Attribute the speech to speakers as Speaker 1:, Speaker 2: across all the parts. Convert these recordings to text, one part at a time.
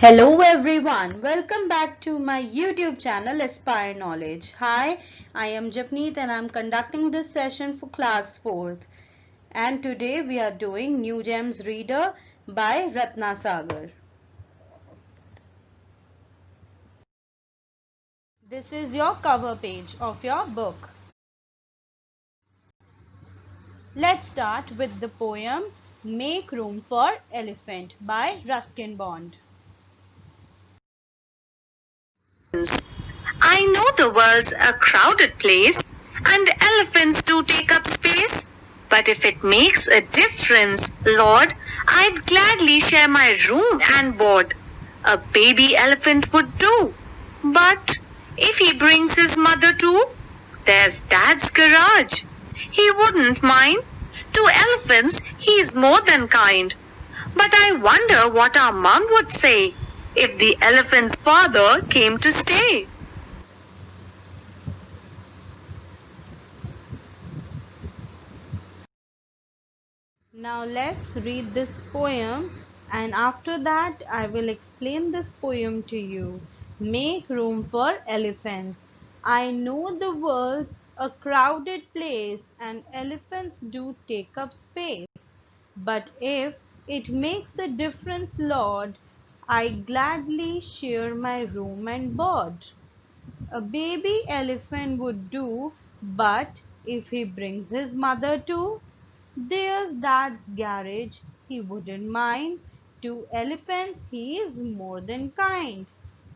Speaker 1: Hello everyone, welcome back to my YouTube channel Aspire Knowledge. Hi, I am Japneet and I am conducting this session for class 4th. And today we are doing New Gems Reader by Ratna Sagar. This is your cover page of your book. Let's start with the poem Make Room for Elephant by Ruskin Bond.
Speaker 2: I know the world's a crowded place, and elephants do take up space. But if it makes a difference, Lord, I'd gladly share my room and board. A baby elephant would do. But if he brings his mother too, there's Dad's garage. He wouldn't mind. To elephants, he's more than kind. But I wonder what our mom would say if the elephant's father came to stay.
Speaker 1: Now let's read this poem and after that I will explain this poem to you. Make room for elephants. I know the world's a crowded place and elephants do take up space. But if it makes a difference, Lord, I gladly share my room and board. A baby elephant would do, but if he brings his mother too, there's Dad's garage, he wouldn't mind. To elephants he is more than kind.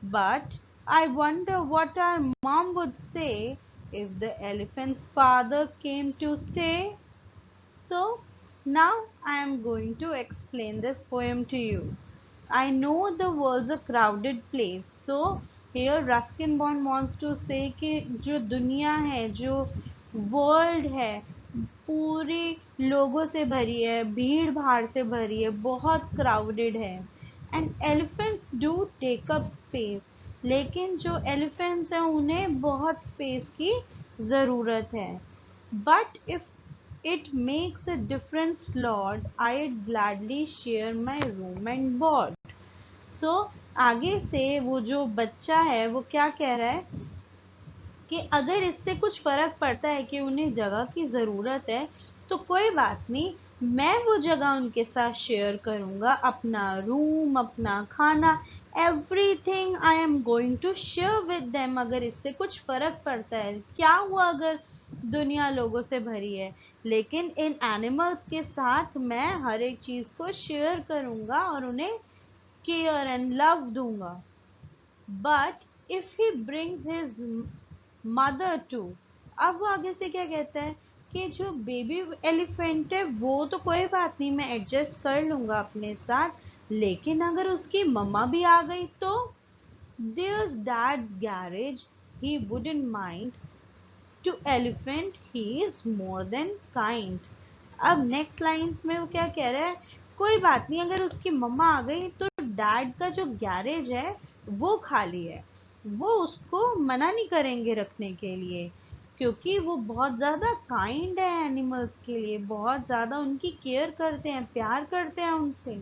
Speaker 1: But I wonder what our mom would say if the elephant's father came to stay. So now I am going to explain this poem to you. I know the world's a crowded place. So here Ruskin Bond wants to say कि जो दुनिया है, जो world है, पूरी लोगों से भरी है, भीड़ भाड़ से भरी है, बहुत क्राउडेड है. And elephants do take up space. लेकिन जो एलिफेंट्स हैं उन्हें बहुत स्पेस की ज़रूरत है. But if it makes a difference, Lord, I'd gladly share my room and board. So आगे से वो जो बच्चा है वो क्या कह रहा है कि अगर इससे कुछ फ़र्क पड़ता है कि उन्हें जगह की ज़रूरत है तो कोई बात नहीं, मैं वो जगह उनके साथ शेयर करूँगा, अपना रूम, अपना खाना, everything I am going to share with them. अगर इससे कुछ फ़र्क पड़ता है, क्या हुआ अगर दुनिया लोगों से भरी है, लेकिन इन एनिमल्स के साथ मैं हर एक चीज़ को शेयर करूँगा और उन्हें केयर एंड लव दूंगा. But if he brings his mother too. अब वो आगे से क्या कहता है कि जो बेबी एलिफेंट है वो तो कोई बात नहीं, मैं एडजस्ट कर लूँगा अपने साथ, लेकिन अगर उसकी मम्मा भी आ गई तो there's dad's garage, he wouldn't mind. To elephant he is more than kind. अब नेक्स्ट लाइंस में वो क्या कह रहा है, कोई बात नहीं अगर उसकी मम्मा आ गई तो डैड का जो गैरेज है वो खाली है, वो उसको मना नहीं करेंगे रखने के लिए, क्योंकि वो बहुत ज़्यादा काइंड है एनिमल्स के लिए, बहुत ज़्यादा उनकी केयर करते हैं, प्यार करते हैं उनसे.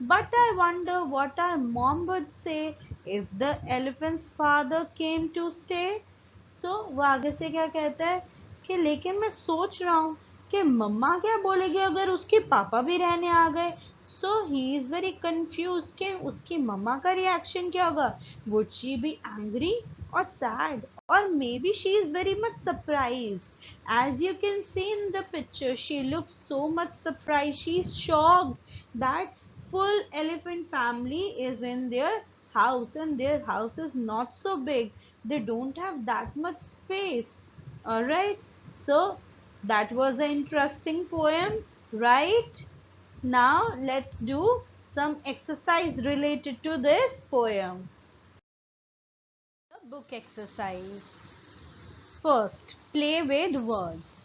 Speaker 1: But I wonder what our mom would say if the elephant's father came to stay. So वो आगे से क्या कहता है कि लेकिन मैं सोच रहा हूँ कि मम्मा क्या बोलेगी अगर उसके पापा भी रहने आ गए. So he is very confused कि उसकी मम्मा का रिएक्शन क्या होगा. Would she be angry or sad, or maybe she is very much surprised. As you can see in the picture, she looks so much surprised. She is shocked that full elephant family is in their house and their house is not so big. They don't have that much space. Alright, so that was an interesting poem, right? Now let's do some exercise related to this poem. The book exercise. First, play with words.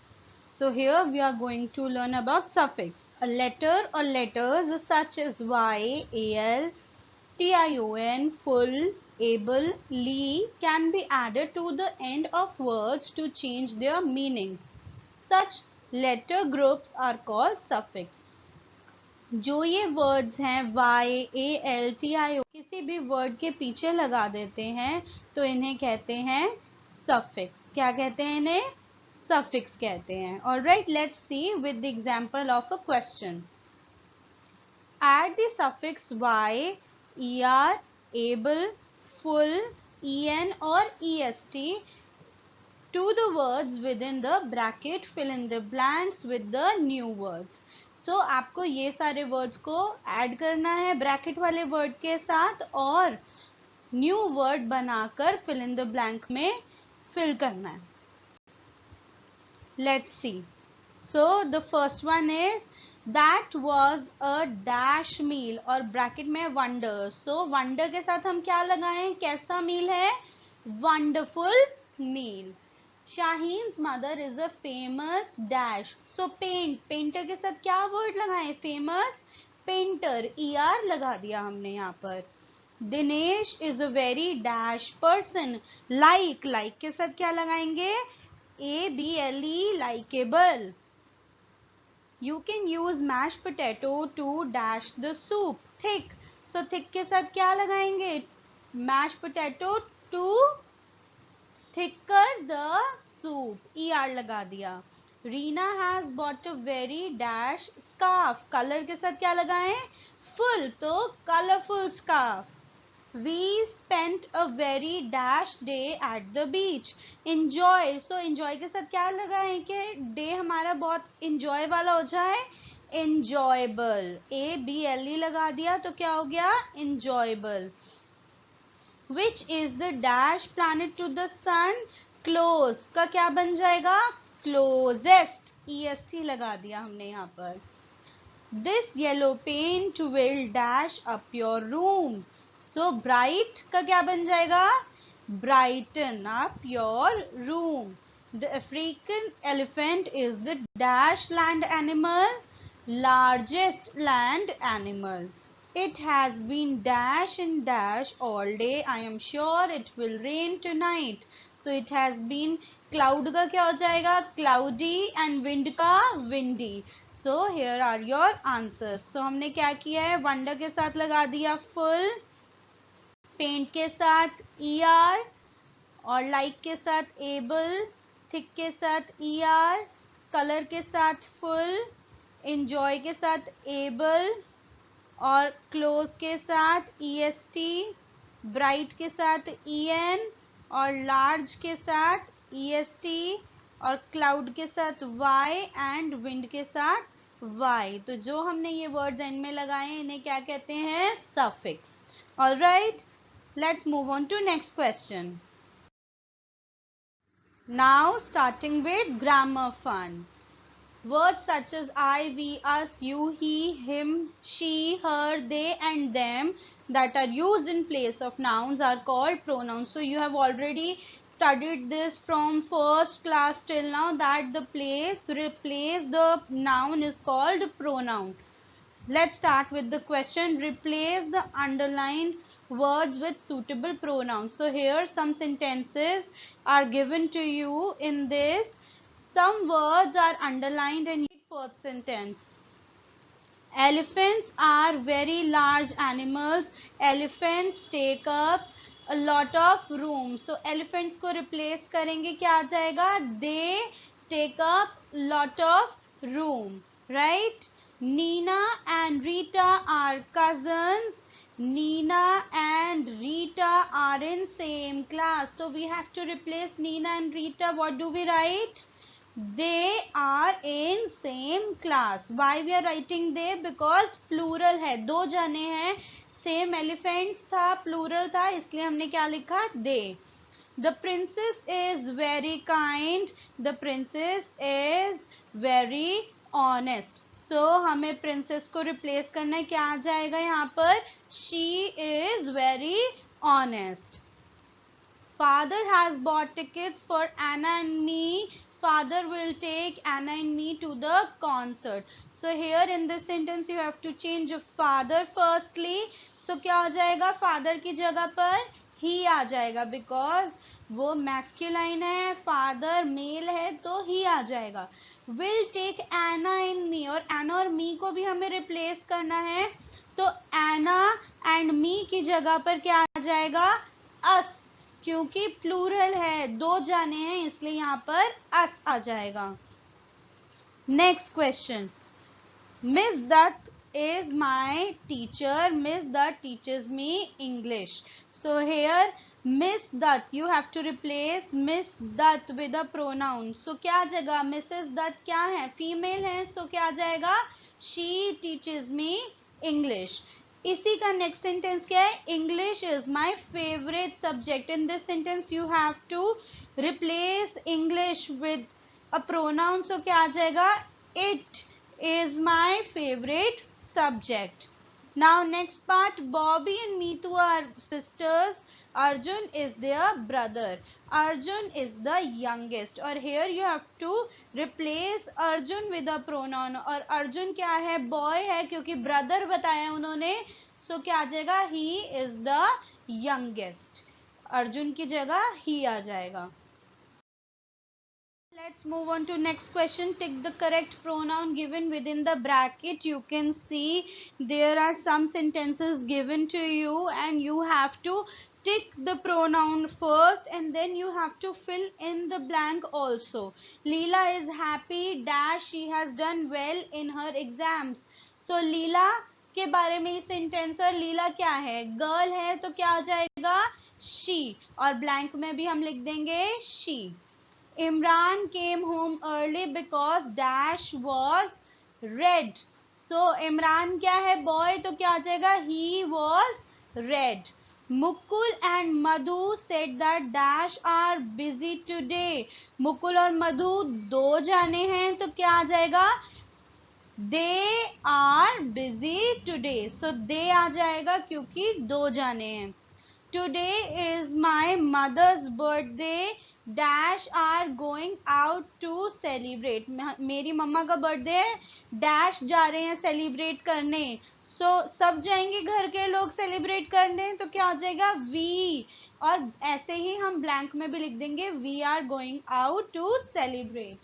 Speaker 1: So here we are going to learn about suffix. A letter or letters such as Y, AL, TION, full, able, ly can be added to the end of words to change their meanings. Such letter groups are called suffix. जो ये words हैं Y, A, L, T, I, O के किसी भी word के पीछे लगा देते हैं तो इन्हें कहते हैं सफिक्स। क्या कहते हैं इन्हें? सफिक्स कहते हैं। Alright, let's see with the example of a question. Add the suffix y, er, able, full, en or est to the words within the bracket. Fill in the blanks with the new words. So आपको ये सारे words को add करना है bracket वाले word के साथ और न्यू वर्ड बनाकर फिल इन द ब्लैंक में फिल करना है। Let's see. So the first one is that was a dash meal और ब्रैकेट में वंडर। सो वंडर के साथ हम क्या लगाएं? कैसा मील है? Wonderful meal. Shaheen's mother is a famous dash. So paint, painter के साथ क्या वर्ड लगाएं? फेमस पेंटर, ER लगा दिया हमने यहाँ पर। Dinesh is a very dash person. Like, like के साथ क्या लगाएंगे? ABLE, likeable. You can use mashed potato to dash the soup. Thick, so thick के साथ क्या लगाएंगे? Mashed potato to thicker the soup. ER लगा दिया। Reena has bought a very dash scarf. Color के साथ क्या लगाएं? Full, तो colorful scarf. We spent a very dash day at the beach. Enjoy, so enjoy के साथ क्या लगाएं कि day हमारा बहुत enjoy वाला हो जाए? Enjoyable, ABLE लगा दिया तो क्या हो गया? Enjoyable. Which is the dash planet to the sun? Close का क्या बन जाएगा? Closest, EST लगा दिया हमने यहाँ पर। This yellow paint will dash up your room. So bright का क्या बन जाएगा? Brighten up your room. The African elephant is the dash land animal, largest land animal. It has been dash and dash all day. I am sure it will rain tonight. So it has been cloud का क्या हो जाएगा? Cloudy and wind का windy. So here are your answers. So हमने क्या किया है? Wonder के साथ लगा दिया full, पेंट के साथ ER और लाइक के साथ एबल, थिक के साथ ER, कलर के साथ फुल, एंजॉय के साथ एबल और क्लोज के साथ EST, ब्राइट के साथ EN और लार्ज के साथ EST और क्लाउड के साथ Y एंड विंड के साथ Y। तो जो हमने ये वर्ड्स एंड में लगाए इन्हें क्या कहते हैं? Suffix. Alright, let's move on to next question. Now starting with grammar fun. Words such as I, we, us, you, he, him, she, her, they and them that are used in place of nouns are called pronouns. So you have already studied this from first class till now that the place replace the noun is called pronoun. Let's start with the question. Replace the underlined words with suitable pronouns. So here some sentences are given to you in this. Some words are underlined in first sentence. Elephants are very large animals. Elephants take up a lot of room. So elephants को replace करेंगे क्या आ जाएगा? They take up lot of room, right? Nina and Rita are cousins. Nina and Rita are in same class. So we have to replace Nina and Rita. What do we write? They are in same class. Why we are writing they? Because plural है, दो जने हैं, same elephants था, plural था, इसलिए हमने क्या लिखा? They. The princess is very kind. The princess is very honest. So हमें princess को replace करना है, क्या आ जाएगा यहाँ पर? She is very honest. Father has bought tickets for Anna and me. Father will take Anna and me to the concert. So here in this sentence you have to change father firstly. So क्या हो जाएगा? Father की जगह पर he आ जाएगा because वो masculine है, father male है तो he आ जाएगा. Will take Anna and me, और Anna और me को भी हमें replace करना है तो एना एंड मी की जगह पर क्या आ जाएगा? अस, क्योंकि प्लूरल है, 2 जाने हैं, इसलिए यहाँ पर अस आ जाएगा. Next question. Miss Dutt is my teacher. Miss Dutt teaches me English. So here Miss Dutt, you have to replace Miss Dutt with a pronoun. So क्या आ जाएगा? Mrs. Dutt क्या है? Female है, so क्या आ जाएगा? She teaches me English. इसी का next sentence क्या है? English is my favorite subject. In this sentence you have to replace English with a pronoun. So क्या आ जाएगा? It is my favorite subject. Now next part, Bobby and Neetu are sisters. Arjun is their brother. Arjun is the youngest. और here you have to replace Arjun with a pronoun. और Arjun क्या है? Boy है, क्योंकि brother बताया उन्होंने. So क्या आ जाएगा? He is the youngest. Arjun की जगह he आ जाएगा. Let's move on to next question. Tick the correct pronoun given within the bracket. You can see there are some sentences given to you and you have to tick the pronoun first and then you have to fill in the blank also. Leela is happy dash she has done well in her exams. So Leela के बारे में sentence है. लीला क्या है? Girl है, तो क्या आ जाएगा? she. और ब्लैंक में भी हम लिख देंगे she. Imran came home early because dash was red. So Imran क्या है? Boy, तो क्या आ जाएगा? He was red. Mukul and Madhu said that dash are busy today. Mukul और मधु 2 जाने हैं, तो क्या आ जाएगा? They are busy today. So they आ जाएगा क्योंकि 2 जाने हैं. Today is my mother's birthday. Dash are going out to celebrate. मेरी मम्मा का बर्थडे है, डैश जा रहे हैं सेलिब्रेट करने. सो सब जाएंगे घर के लोग सेलिब्रेट करने, तो क्या हो जाएगा? वी. और ऐसे ही हम ब्लैंक में भी लिख देंगे we are going out to celebrate.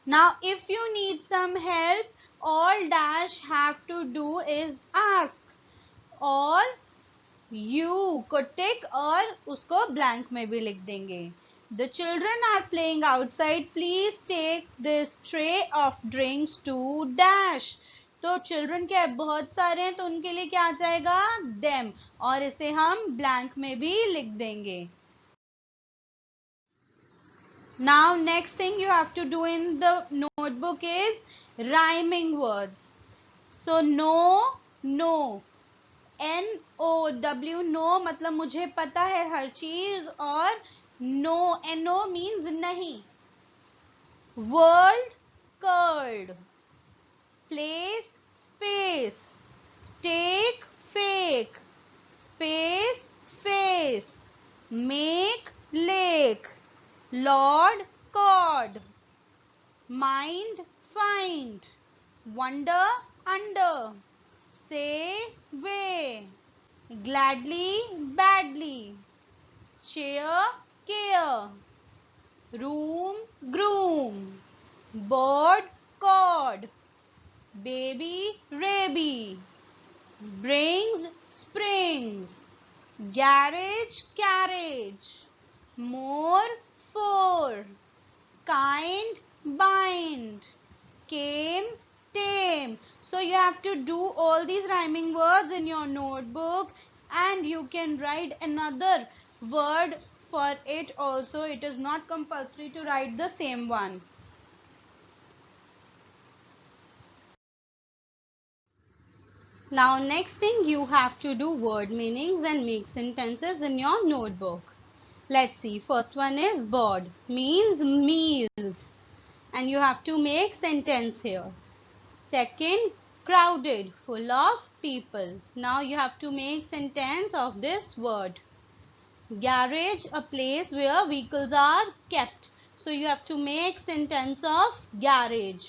Speaker 1: Now if you need some help, all dash have to do is ask. All U को टिक और उसको ब्लैंक में भी लिख देंगे. The children are playing outside please take this tray of drinks to dash. तो children क्या है? बहुत सारे हैं, तो उनके लिए क्या आ जाएगा? देम. और इसे हम ब्लैंक में भी लिख देंगे. Now next thing you have to do in the notebook is rhyming words. So no, no, NOW, no मतलब मुझे पता है हर चीज, और नो, NO मीन्स नहीं. World, curd. Place, space. Take, fake. Space, face. Make, lake. Lord, cod. Mind, find. Wonder, under. Say, way. Gladly, badly. Share, care. Room, groom. Board, cord. Baby, raby. Brings, springs. Garage, carriage. More, four. Kind, bind. Came, tame. So you have to do all these rhyming words in your notebook and you can write another word for it also. It is not compulsory to write the same one. Now next thing, you have to do word meanings and make sentences in your notebook. Let's see. First one is board, means meals, and you have to make sentence here. Second, crowded, full of people. Now you have to make sentence of this word. Garage, a place where vehicles are kept. So you have to make sentence of garage.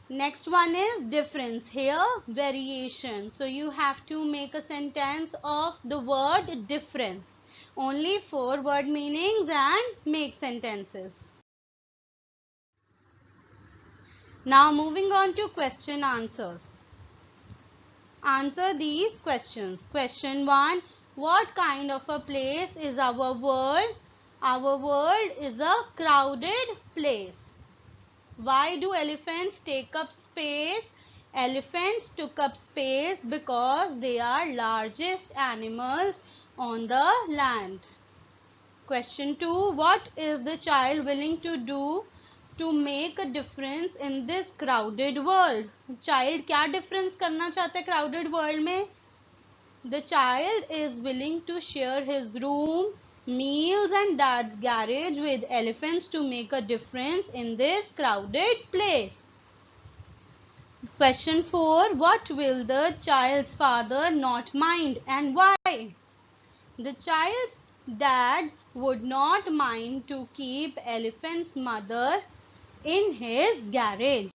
Speaker 1: Next one is difference. Here, variation. So you have to make a sentence of the word difference. Only 4 word meanings and make sentences. Now moving on to question answers. Answer these questions. Question 1. What kind of a place is our world? Our world is a crowded place. Why do elephants take up space? Elephants took up space because they are largest animals on the land. Question 2. What is the child willing to do to make a difference in this crowded world? Child क्या difference करना चाहता है crowded world में? The child is willing to share his room, meals and dad's garage with elephants to make a difference in this crowded place. Question 4. What will the child's father not mind and why? The child's dad would not mind to keep elephant's mother in his garage.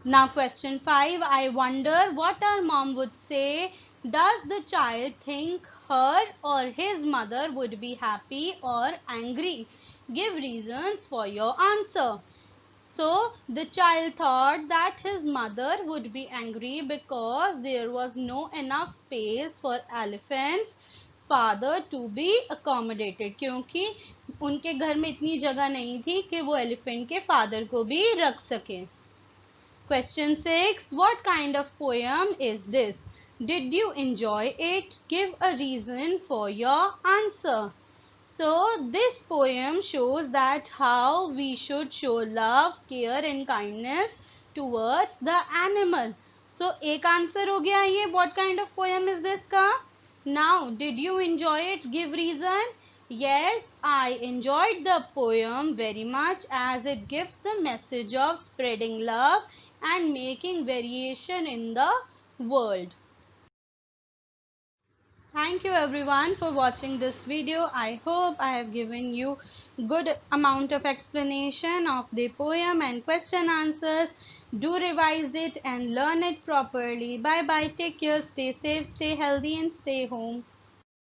Speaker 1: Now question 5. I wonder what our mom would say. Does the child think her or his mother would be happy or angry? Give reasons for your answer. So the child thought that his mother would be angry because there was no enough space for elephants father to be accommodated, क्योंकि उनके घर में इतनी जगह नहीं थी कि वो एलिफेंट के फादर को भी रख सके. Question 6. What kind of poem is this? Did you enjoy it? Give a reason for your answer. So this poem shows that how we should show love, care and kindness towards the animal. So एक answer हो गया ये. What kind of poem is this का? Now did you enjoy it? Give reason. Yes, I enjoyed the poem very much as it gives the message of spreading love and making variation in the world. Thank you everyone for watching this video. I hope I have given you good amount of explanation of the poem and question answers. Do revise it and learn it properly. Bye bye. Take care. Stay safe, stay healthy and stay home.